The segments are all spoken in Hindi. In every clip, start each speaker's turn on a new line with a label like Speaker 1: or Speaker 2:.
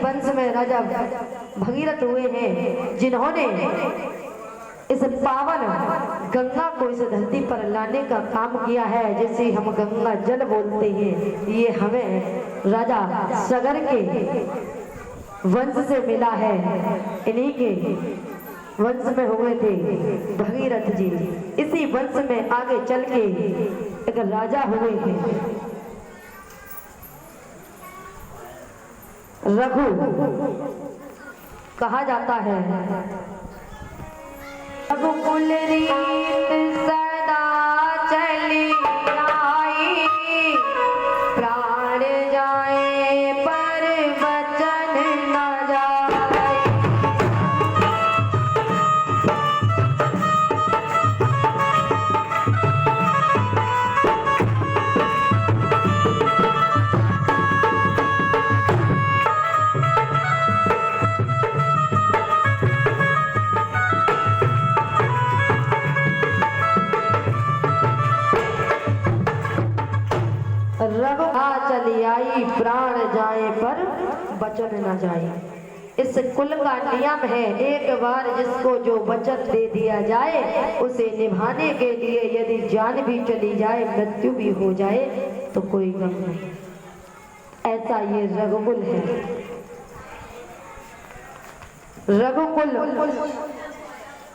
Speaker 1: वंश में राजा भगीरथ हुए हैं, जिन्होंने इस पावन गंगा को इस धरती पर लाने का काम किया है, जिसे हम गंगा जल बोलते हैं। ये हमें राजा सगर के वंश से मिला है। इन्हीं के वंश में हुए थे भगीरथ जी। इसी वंश में आगे चल के एक राजा हुए हैं रघु, कहा जाता है रघुकुल रीत सदा चली आई, प्राण जाए पर वचन न जाए। चली आई, प्राण जाए पर वचन न जाए। इस कुल का नियम है, एक बार जिसको जो वचन दे दिया जाए उसे निभाने के लिए यदि जान भी चली जाए, मृत्यु भी हो जाए तो कोई गम नहीं। ऐसा ये रघुकुल है। रघुकुल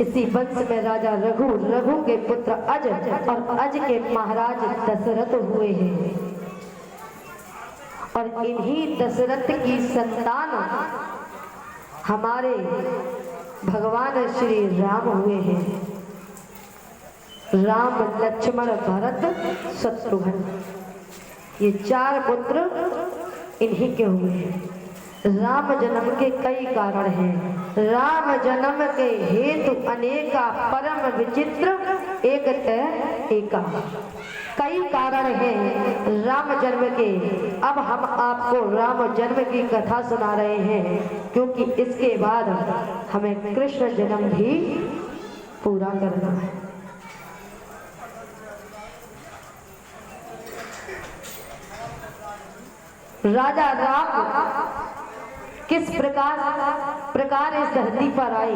Speaker 1: इसी वंश में राजा रघु, रघु के पुत्र अज और अज के महाराज दशरथ हुए हैं। और इन्हीं दशरथ की संतान हमारे भगवान श्री राम हुए हैं। राम, लक्ष्मण, भरत, शत्रुघ्न, ये चार पुत्र इन्हीं के हुए हैं। राम जन्म के कई कारण हैं। राम जन्म के हेतु अनेका परम विचित्र एक एका, कई कारण हैं राम जन्म के। अब हम आपको राम जन्म की कथा सुना रहे हैं, क्योंकि इसके बाद हमें कृष्ण जन्म भी पूरा करना है। राजा राम किस प्रकार इस धरती पर आए।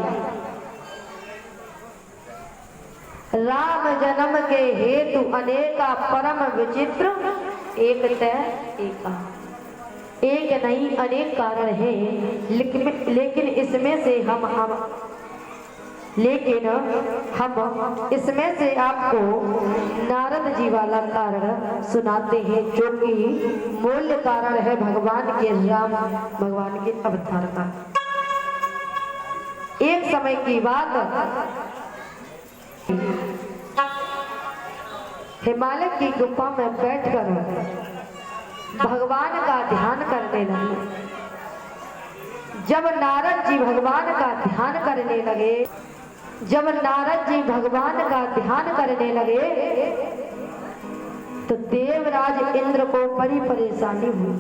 Speaker 1: राम जन्म के हेतु अनेका परम विचित्र एक एका, एक नहीं अनेक कारण हैं, लेकिन इसमें से हम इसमें से आपको नारद जी वाला कारण सुनाते हैं, जो कि मूल कारण है भगवान के, राम भगवान के अवतार का। एक समय की बात, हिमालय की गुफा में बैठकर भगवान का ध्यान करने लगे। जब नारद जी भगवान का ध्यान करने लगे, तो देवराज इंद्र को बड़ी परेशानी हुई।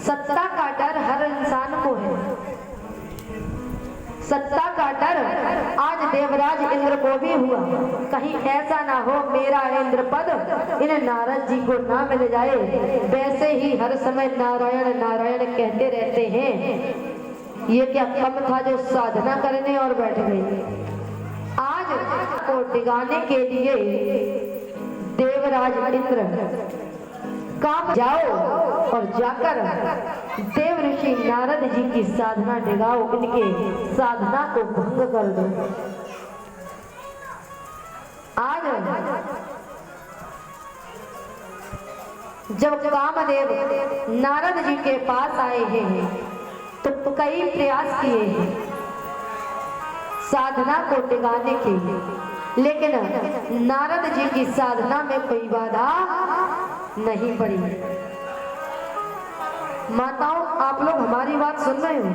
Speaker 1: सत्ता का डर हर इंसान को है, सत्ता का डर आज देवराज इंद्र को भी हुआ। कहीं ऐसा ना हो मेरा इंद्र पद इन नारद जी को ना मिल जाए। वैसे ही हर समय नारायण नारायण कहते रहते हैं। ये क्या कम था जो साधना करने और बैठ गए। आज को टिकाने के लिए देवराज इंद्र काम जाओ और जाकर देव ऋषि नारद जी की साधना डिगाओ, इनके साधना को भंग कर दो। आज जब कामदेव नारद जी के पास आए हैं तो कई प्रयास किए हैं साधना को टिकाने के, लेकिन नारद जी की साधना में कोई बाधा नहीं पड़ी। माताओं, आप लोग हमारी बात सुन रहे हो?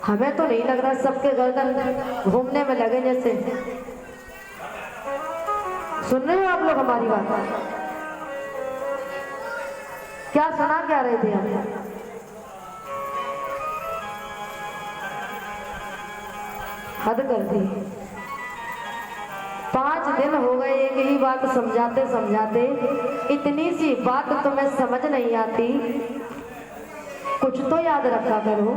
Speaker 1: हमें तो नहीं लग रहा सबके गर्दन घूमने में लगे जैसे। सुन रहे हो आप लोग हमारी बात? क्या सुना क्या रहे थे हम? हद कर दी। 5 दिन हो गए एक ही बात समझाते समझाते, इतनी सी बात तुम्हें समझ नहीं आती। कुछ तो याद रखा करो।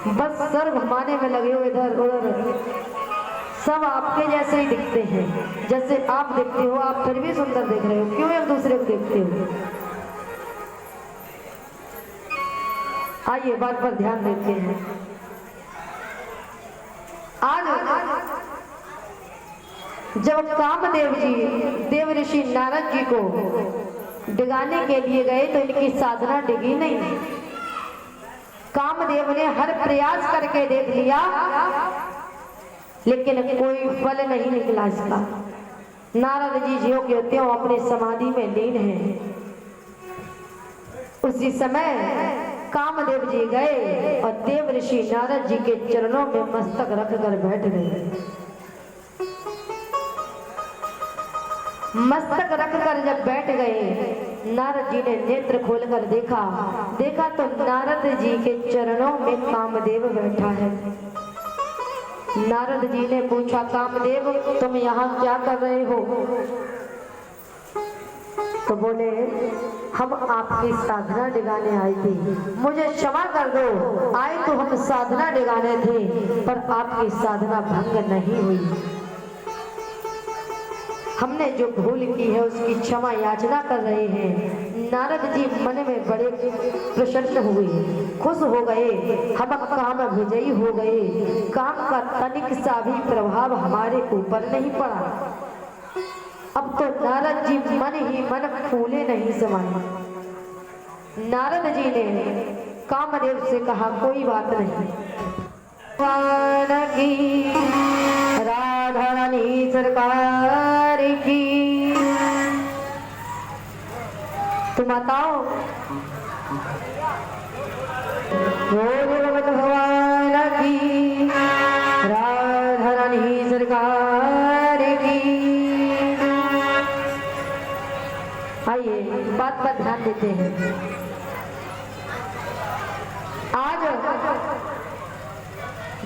Speaker 1: बस सर घुमाने में लगे हो इधर उधर, सब आपके जैसे ही दिखते हैं, जैसे आप दिखते हो। आप फिर भी सुंदर दिख रहे हो, क्यों एक दूसरे को देखते हो? आइए बात पर ध्यान देते हैं। आज जब कामदेव जी देव ऋषि नारद जी को डिगाने के लिए गए तो इनकी साधना डिगी नहीं। कामदेव ने हर प्रयास करके देख लिया, लेकिन कोई फल नहीं निकला इसका। नारद जी ज्यों के त्यों अपने समाधि में लीन हैं। उसी समय कामदेव जी गए और देव ऋषि नारद जी के चरणों में मस्तक रखकर बैठ गए। मस्तक रखकर जब बैठ गए, नारद जी ने नेत्र खोलकर देखा तो नारद जी के चरणों में कामदेव बैठा है। नारद जी ने पूछा, कामदेव तुम यहाँ क्या कर रहे हो? तो बोले, हम आपकी साधना डिगाने आए थे, मुझे क्षमा कर दो। आए तो हम साधना डिगाने थे, पर आपकी साधना भंग नहीं हुई। हमने जो भूल की है उसकी क्षमा याचना कर रहे हैं। नारद जी मन में बड़े प्रसन्न हुए, खुश हो गए। हम काम विजयी हो गए। काम का तनिक सा भी प्रभाव हमारे ऊपर नहीं पड़ा। अब तो नारद जी मन ही मन फूले नहीं समाये। नारद जी ने कामदेव से कहा, कोई बात नहीं। की राधा रानी सरकार की, तुम बताओ। भगवान की राधा रानी सरकार की। आइए बात पर ध्यान देते हैं। आज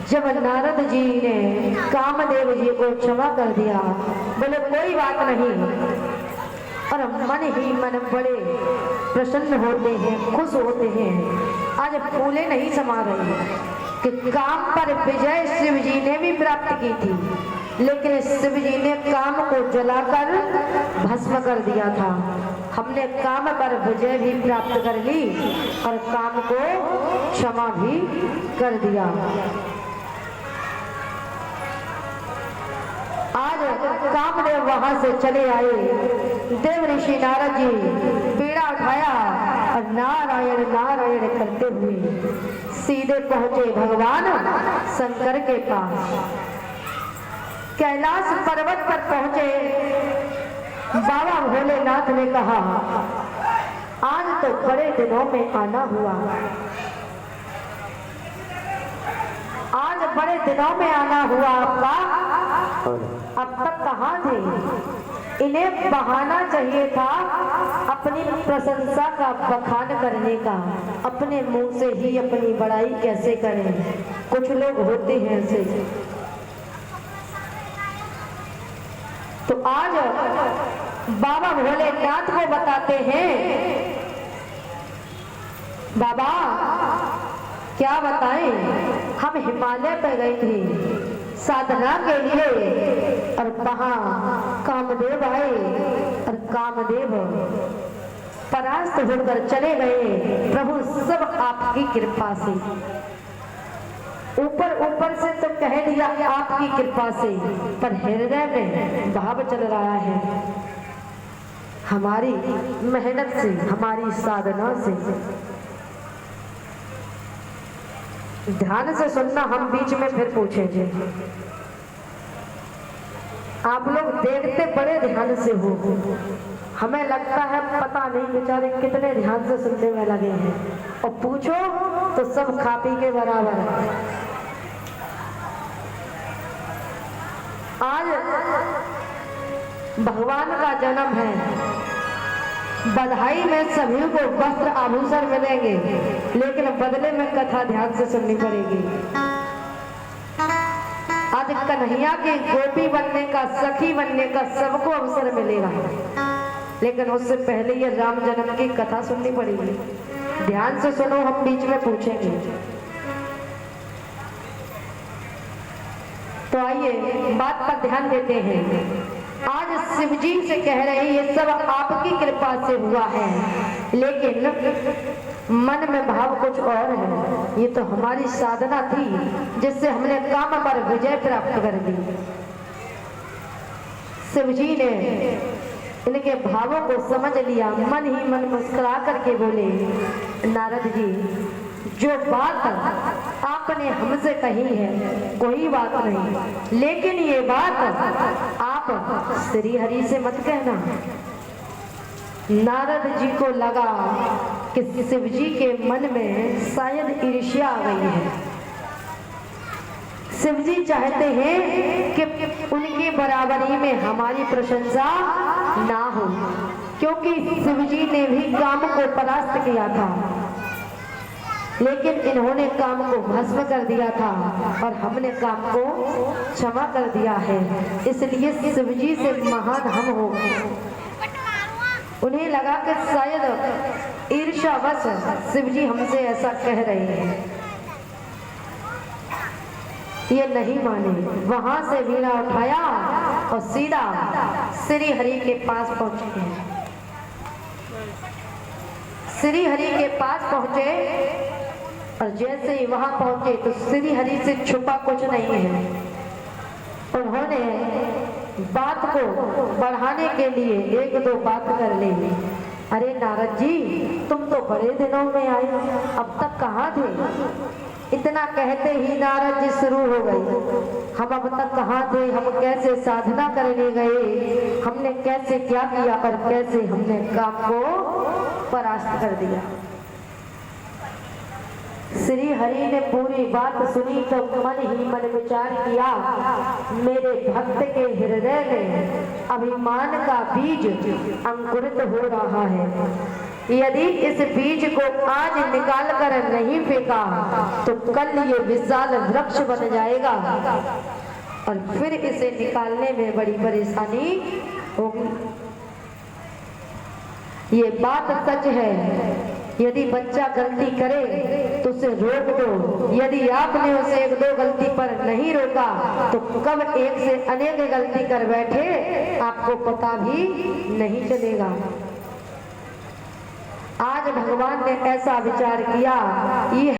Speaker 1: जब नारद जी ने कामदेव जी को क्षमा कर दिया, बोले कोई बात नहीं, और मन ही मन बड़े प्रसन्न होते हैं, खुश होते हैं। आज फूले नहीं समा रही कि काम पर विजय शिव जी ने भी प्राप्त की थी, लेकिन शिव जी ने काम को जलाकर भस्म कर दिया था। हमने काम पर विजय भी प्राप्त कर ली और काम को क्षमा भी कर दिया। आज कामदेव वहां से चले आए। देव ऋषि नारद जी पीड़ा उठाया और नारायण नारायण करते हुए सीधे पहुंचे भगवान शंकर के पास। कैलाश पर्वत पर पहुंचे। बाबा भोलेनाथ ने कहा, आज तो बड़े दिनों में आना हुआ, आज बड़े दिनों में आना हुआ आपका। अब तक कहाँ थे? इन्हें बहाना चाहिए था अपनी प्रशंसा का बखान करने का। अपने मुंह से ही अपनी बड़ाई कैसे करें? कुछ लोग होते हैं ऐसे। तो आज बाबा भोलेनाथ को बताते हैं, बाबा क्या बताएं, हम हिमालय पे गए थे साधना के लिए, और वहां कामदेव आए और कामदेव परास्त होकर चले गए। प्रभु सब आपकी कृपा से। ऊपर ऊपर से तो कह दिया आपकी कृपा से, पर हृदय में भाव चल रहा है हमारी मेहनत से, हमारी साधना से। ध्यान से सुनना, हम बीच में फिर पूछेंगे। आप लोग देखते बड़े ध्यान से हो, हमें लगता है पता नहीं बेचारे कितने ध्यान से सुनने में लगे हैं, और पूछो तो सब खा पी के बराबर है। आज भगवान का जन्म है, बधाई में सभी को वस्त्र आभूषण मिलेंगे, लेकिन बदले में कथा ध्यान से सुननी पड़ेगी। आज कन्हैया के गोपी बनने का, सखी बनने का सबको अवसर मिलेगा। लेकिन उससे पहले ये राम जन्म की कथा सुननी पड़ेगी। ध्यान से सुनो, हम बीच में पूछेंगे। तो आइए बात पर ध्यान देते हैं। आज शिव जी से कह रहे हैं ये सब आपकी कृपा से हुआ है, लेकिन मन में भाव कुछ और है। ये तो हमारी साधना थी जिससे हमने काम पर विजय प्राप्त कर दी। शिव जी ने इनके भावों को समझ लिया, मन ही मन मुस्कुरा करके बोले, नारद जी, जो बात आपने हमसे कही है कोई बात नहीं, लेकिन ये बात आप श्री हरि से मत कहना। नारद जी को लगा कि शिव जी के मन में शायद ईर्ष्या आ गई है। शिव जी चाहते हैं कि उनकी बराबरी में हमारी प्रशंसा ना हो, क्योंकि शिव जी ने भी काम को परास्त किया था, लेकिन इन्होंने काम को भस्म कर दिया था और हमने काम को क्षमा कर दिया है। इसलिए शिव जी से महान हम हो गए। उन्हें लगा कि शायद ईर्ष्यावश शिव जी हमसे ऐसा कह रहे हैं। ये नहीं माने, वहां से वीणा उठाया और सीधा श्री हरि के पास पहुंचे। श्री हरि के पास पहुंचे और जैसे ही वहां पहुंचे तो श्री हरि से छुपा कुछ नहीं है। उन्होंने बात को बढ़ाने के लिए एक दो बात कर ली। अरे नारद जी, तुम तो बड़े दिनों में आए, अब तक कहाँ थे? इतना कहते ही नारद जी शुरू हो गई, हम अब तक कहाँ थे, हम कैसे साधना करने गए, हमने कैसे क्या किया और कैसे हमने काम को परास्त कर दिया। श्री हरि ने पूरी बात सुनी तो मन ही मन विचार किया, मेरे भक्त के हृदय में अभिमान का बीज अंकुरित हो रहा है। यदि इस बीज को आज निकाल कर नहीं फेंका तो कल ये विशाल वृक्ष बन जाएगा और फिर इसे निकालने में बड़ी परेशानी होगी। ये बात सच है, यदि बच्चा गलती करे तो उसे रोक दो, यदि आपने उसे एक दो गलती पर नहीं रोका तो कब एक से अनेक गलती कर बैठे आपको पता भी नहीं चलेगा। आज भगवान ने ऐसा विचार किया, ये